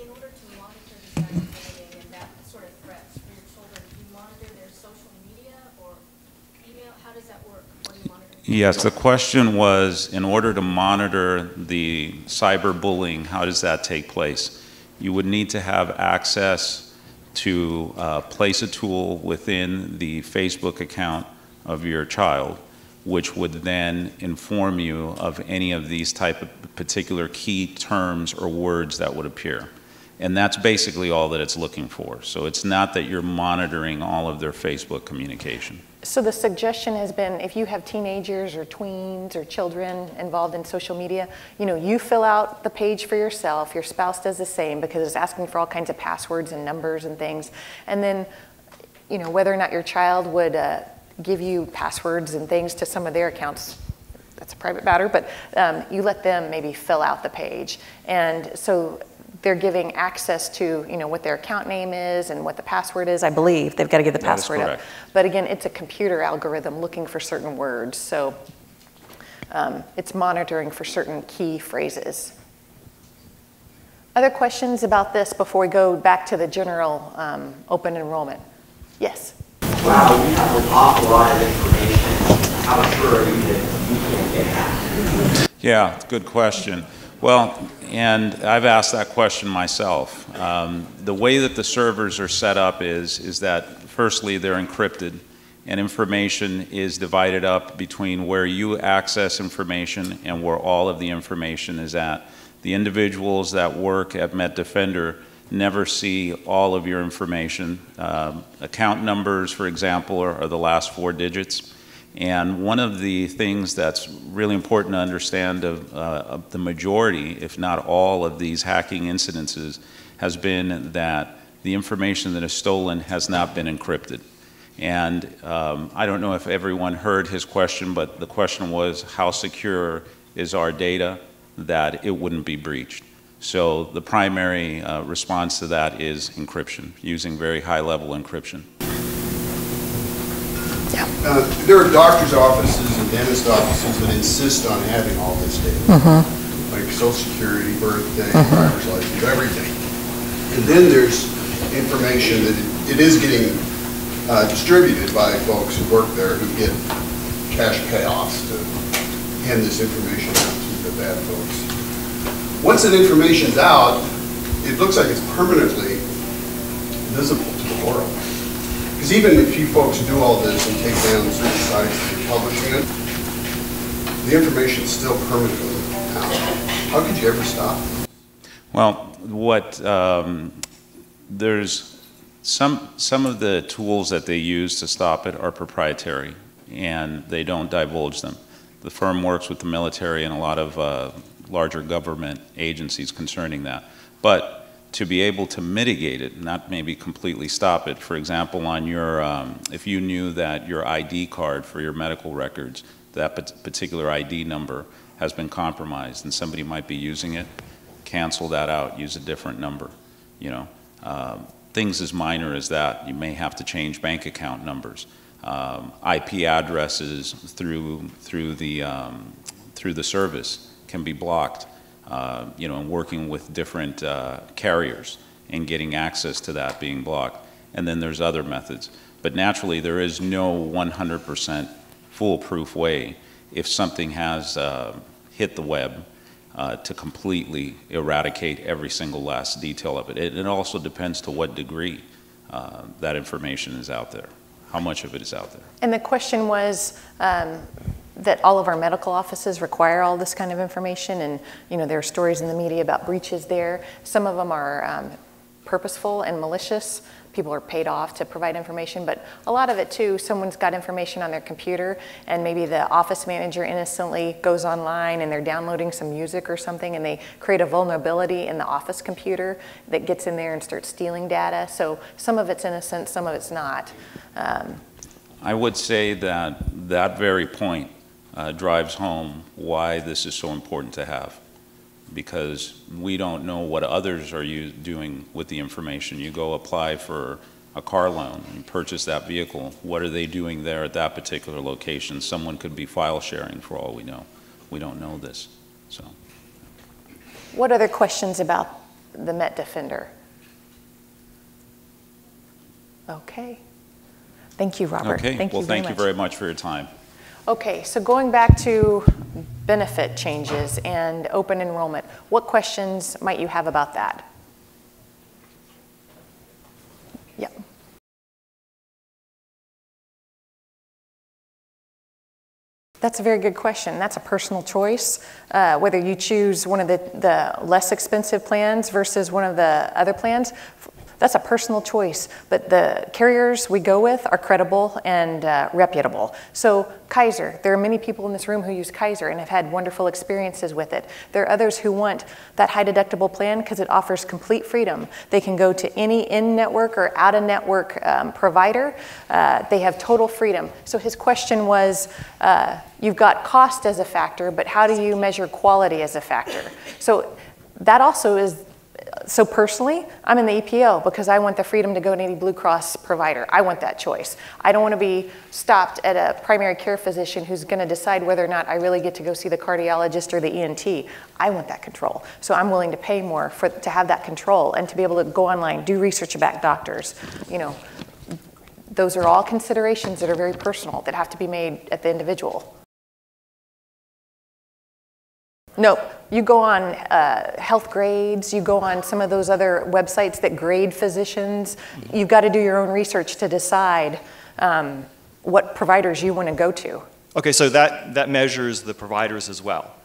In order to monitor the cyberbullying and that sort of threats for your children, do you monitor their social media or email? How does that work? What do you monitor? Yes, the question was, in order to monitor the cyberbullying, how does that take place? You would need to have access to place a tool within the Facebook account of your child, which would then inform you of any of these type of particular key terms or words that would appear. And that's basically all that it's looking for. So it's not that you're monitoring all of their Facebook communication. So the suggestion has been, if you have teenagers or tweens or children involved in social media, you know, you fill out the page for yourself, your spouse does the same because it's asking for all kinds of passwords and numbers and things. And then, you know, whether or not your child would give you passwords and things to some of their accounts, that's a private matter, but you let them maybe fill out the page. And so they're giving access to, you know, what their account name is and what the password is. I believe they've got to give the password up. But again, it's a computer algorithm looking for certain words. So it's monitoring for certain key phrases. Other questions about this before we go back to the general open enrollment? Yes? wow, we have an awful lot of information. How sure are you that you can't get hacked? Yeah, good question. Well, and I've asked that question myself. The way that the servers are set up is that, firstly, they're encrypted, and information is divided up between where you access information and where all of the information is at. The individuals that work at MetDefender never see all of your information. Account numbers, for example, are the last 4 digits. And one of the things that's really important to understand of the majority, if not all, of these hacking incidences has been that the information that is stolen has not been encrypted. And I don't know if everyone heard his question, but the question was, how secure is our data that it wouldn't be breached? So the primary response to that is encryption, using very high-level encryption. There are doctor's offices and dentist offices that insist on having all this data, like Social Security, birthday, driver's license, everything. And then there's information that it is getting distributed by folks who work there who get cash payoffs to hand this information out to the bad folks. Once that information's out, it looks like it's permanently visible to the world. Because even if you folks do all this and take down certain sites and publishing it, the information's still permanently out. How could you ever stop it? Well, there's some of the tools that they use to stop it are proprietary, and they don't divulge them. The firm works with the military and a lot of larger government agencies concerning that. But to be able to mitigate it, not maybe completely stop it. For example, on your, if you knew that your ID card for your medical records, that particular ID number has been compromised and somebody might be using it, cancel that out, use a different number. You know, things as minor as that. You may have to change bank account numbers. IP addresses through the service can be blocked. You know, and working with different carriers and getting access to that being blocked. And then there's other methods. But naturally, there is no 100% foolproof way if something has hit the web to completely eradicate every single last detail of it. It also depends to what degree that information is out there, how much of it is out there. And the question was, that all of our medical offices require all this kind of information, and you know there are stories in the media about breaches there. Some of them are purposeful and malicious. People are paid off to provide information, but a lot of it too, someone's got information on their computer and maybe the office manager innocently goes online and they're downloading some music or something and they create a vulnerability in the office computer that gets in there and starts stealing data. So some of it's innocent, some of it's not. I would say that that very point drives home why this is so important to have, because we don't know what others are doing with the information. You go apply for a car loan and purchase that vehicle. What are they doing there at that particular location? Someone could be file sharing for all we know. We don't know this. So, what other questions about the MetDefender? Okay. Thank you, Robert. okay. Thank you very much for your time. Okay, so going back to benefit changes and open enrollment, what questions might you have about that? Yep. That's a very good question. That's a personal choice, whether you choose one of the less expensive plans versus one of the other plans. That's a personal choice, but the carriers we go with are credible and reputable. So Kaiser, there are many people in this room who use Kaiser and have had wonderful experiences with it. There are others who want that high deductible plan because it offers complete freedom. They can go to any in-network or out-of-network provider. They have total freedom. So his question was, you've got cost as a factor, but how do you measure quality as a factor? So that also is. So personally, I'm in the EPO because I want the freedom to go to any Blue Cross provider. I want that choice. I don't want to be stopped at a primary care physician who's going to decide whether or not I really get to go see the cardiologist or the ENT. I want that control. So I'm willing to pay more to have that control and to be able to go online, do research about doctors. You know, those are all considerations that are very personal that have to be made at the individual. Nope. You go on Health Grades, you go on some of those other websites that grade physicians. You've got to do your own research to decide what providers you want to go to. Okay, so that measures the providers as well.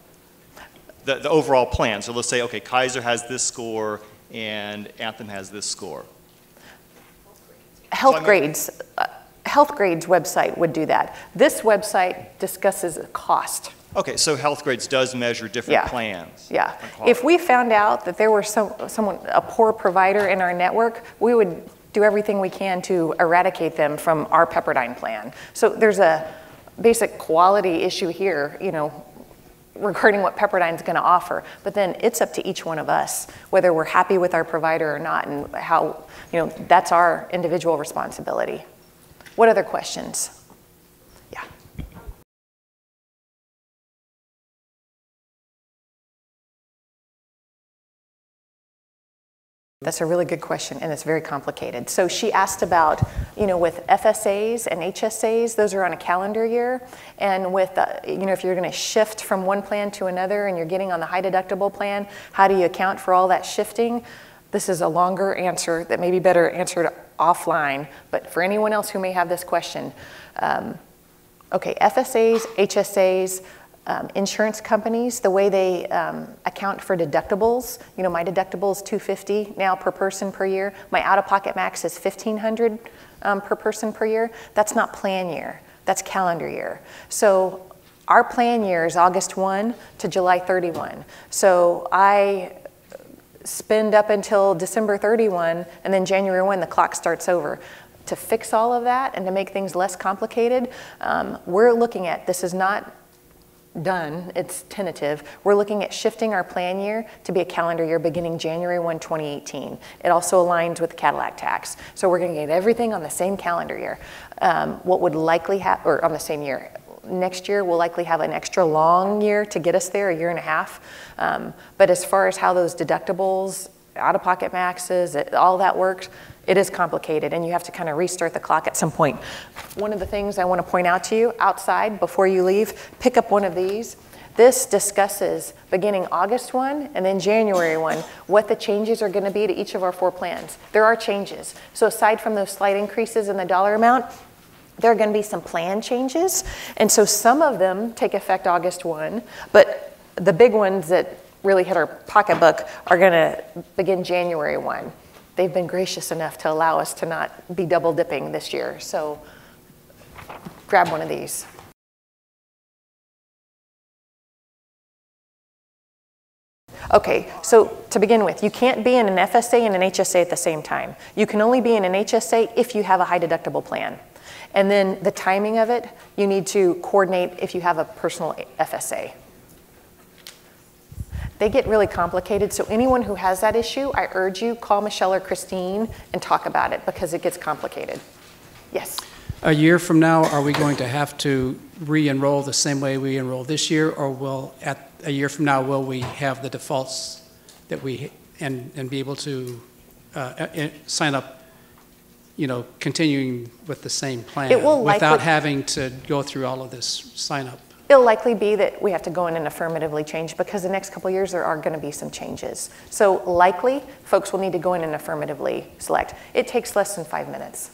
The overall plan. So let's say, okay, Kaiser has this score and Anthem has this score. Health Grades website would do that. This website discusses cost. Okay, so Health Grades does measure different plans. Yeah. If we found out that there was a poor provider in our network, we would do everything we can to eradicate them from our Pepperdine plan. So there's a basic quality issue here, you know, regarding what Pepperdine's going to offer. But then it's up to each one of us, whether we're happy with our provider or not, and how, you know, that's our individual responsibility. What other questions? Yeah. That's a really good question, and it's very complicated. So she asked about, you know, with FSAs and HSAs, those are on a calendar year, and with, you know, if you're going to shift from one plan to another and you're getting on the high deductible plan, how do you account for all that shifting? This is a longer answer that may be better answered offline, but for anyone else who may have this question, okay, FSAs, HSAs, insurance companies, the way they account for deductibles, you know, my deductible is $250 now per person per year. My out-of-pocket max is $1,500 per person per year. That's not plan year, that's calendar year. So our plan year is August 1 to July 31. So I spend up until December 31, and then January 1, the clock starts over. To fix all of that and to make things less complicated, we're looking at, this is not done, it's tentative. We're looking at shifting our plan year to be a calendar year beginning January 1, 2018. It also aligns with the Cadillac tax. So we're going to get everything on the same calendar year. What would likely happen, or on the same year, next year we'll likely have an extra long year to get us there, a year and a half. But as far as how those deductibles, out-of-pocket maxes, all that works, it is complicated, and you have to kind of restart the clock at some point. One of the things I want to point out to you outside before you leave, pick up one of these. This discusses beginning August 1 and then January 1 what the changes are going to be to each of our 4 plans. There are changes. So aside from those slight increases in the dollar amount, there are going to be some plan changes. And so some of them take effect August 1, but the big ones that really hit our pocketbook are going to begin January 1. They've been gracious enough to allow us to not be double dipping this year. So grab one of these. Okay, so to begin with, you can't be in an FSA and an HSA at the same time. You can only be in an HSA if you have a high deductible plan. And then the timing of it, you need to coordinate if you have a personal FSA. They get really complicated, so anyone who has that issue, I urge you, call Michelle or Christine and talk about it because it gets complicated. Yes? A year from now, are we going to have to re-enroll the same way we enrolled this year, or will, at a year from now, will we have the defaults that we, and be able to sign up, you know, continuing with the same plan without having to go through all of this sign up? It'll likely be that we have to go in and affirmatively change because the next couple of years there are going to be some changes. So likely, folks will need to go in and affirmatively select. It takes less than 5 minutes.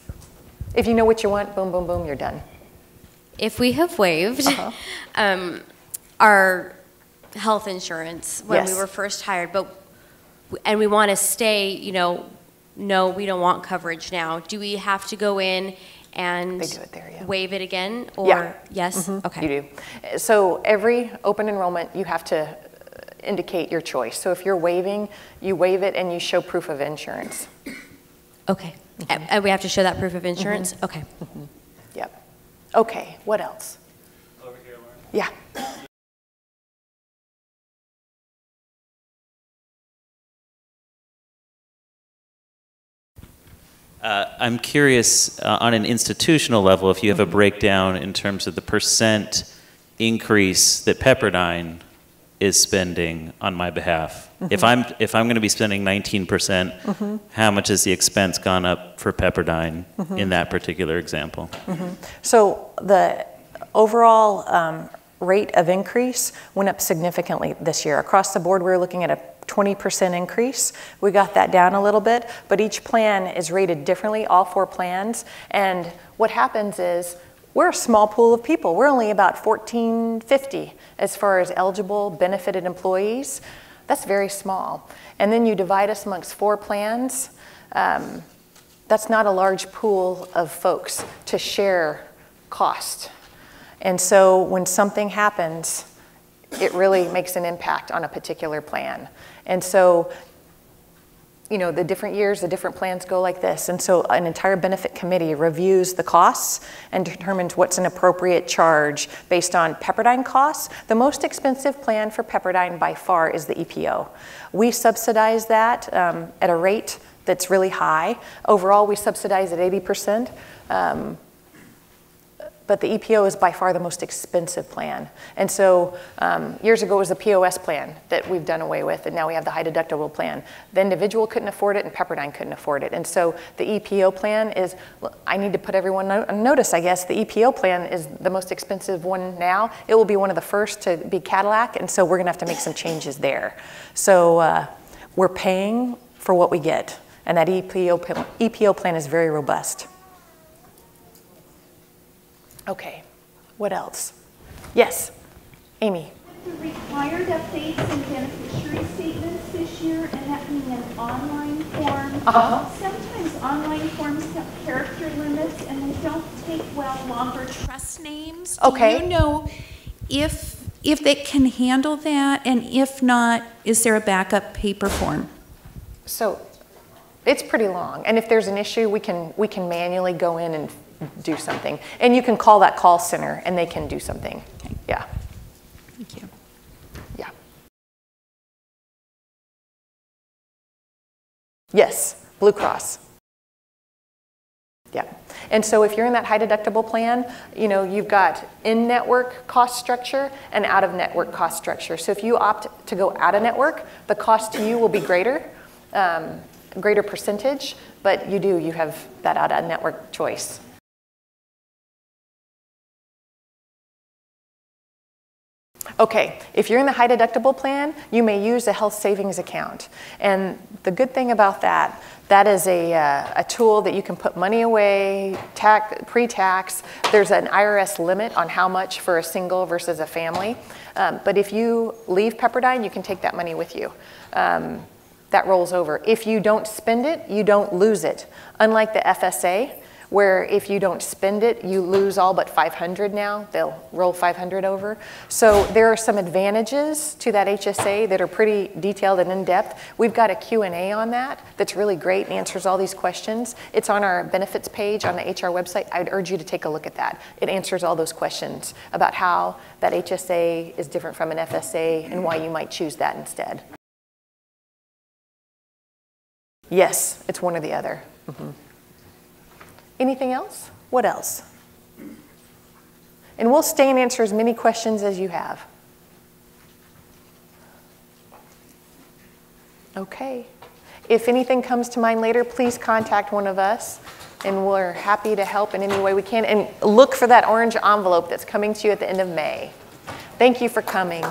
If you know what you want, boom, boom, boom, you're done. If we have waived our health insurance when we were first hired, and we want to stay, you know, no, we don't want coverage now, do we have to go in and waive it again? Or yes? Okay. You do. So every open enrollment, you have to indicate your choice. So if you're waiving, you waive it and you show proof of insurance. Okay. And we have to show that proof of insurance? Okay. Yep. Okay, what else? Over here, Lauren. Yeah. I'm curious, on an institutional level, if you have a breakdown in terms of the % increase that Pepperdine is spending on my behalf. If I'm going to be spending 19%, how much has the expense gone up for Pepperdine in that particular example? So the overall rate of increase went up significantly this year. Across the board, we were looking at a 20% increase. We got that down a little bit, but each plan is rated differently, all 4 plans. And what happens is we're a small pool of people. We're only about 1,450 as far as eligible benefited employees. That's very small. And then you divide us amongst 4 plans. That's not a large pool of folks to share cost. And so when something happens, it really makes an impact on a particular plan. And so, you know, the different years, the different plans go like this. And so an entire benefit committee reviews the costs and determines what's an appropriate charge based on Pepperdine costs. The most expensive plan for Pepperdine by far is the EPO. We subsidize that at a rate that's really high. Overall, we subsidize at 80%. But the EPO is by far the most expensive plan. And so years ago it was the POS plan that we've done away with, and now we have the high deductible plan. The individual couldn't afford it and Pepperdine couldn't afford it. And so the EPO plan is, I need to put everyone on notice, I guess. The EPO plan is the most expensive one now. It will be one of the first to be Cadillac, and so we're gonna have to make some changes there. So we're paying for what we get, and that EPO plan is very robust. Okay, what else? Yes, Amy. The required updates and beneficiary statements this year, and that being an online form. Sometimes online forms have character limits, and they don't take well longer trust names. Okay. Do you know if they can handle that, and if not, is there a backup paper form? So it's pretty long, and if there's an issue, we can manually go in and do something. And you can call that call center and they can do something. Okay. Yeah. Thank you. Yeah. Yes, Blue Cross. Yeah. And so if you're in that high deductible plan, you know, you've got in-network cost structure and out-of-network cost structure. So if you opt to go out-of-network, the cost to you will be greater, greater percentage, but you have that out-of-network choice. Okay, if you're in the high deductible plan, you may use a health savings account. And the good thing about that is a tool that you can put money away, pre-tax. There's an IRS limit on how much for a single versus a family. But if you leave Pepperdine, you can take that money with you. That rolls over. If you don't spend it, you don't lose it. Unlike the FSA, where if you don't spend it, you lose all but 500 now. They'll roll 500 over. So there are some advantages to that HSA that are pretty detailed and in-depth. We've got a Q&A on that that's really great and answers all these questions. It's on our benefits page on the HR website. I'd urge you to take a look at that. It answers all those questions about how that HSA is different from an FSA and why you might choose that instead. Yes, it's one or the other. Anything else? What else? And we'll stay and answer as many questions as you have. Okay. If anything comes to mind later, please contact one of us, and we're happy to help in any way we can. And look for that orange envelope that's coming to you at the end of May. Thank you for coming.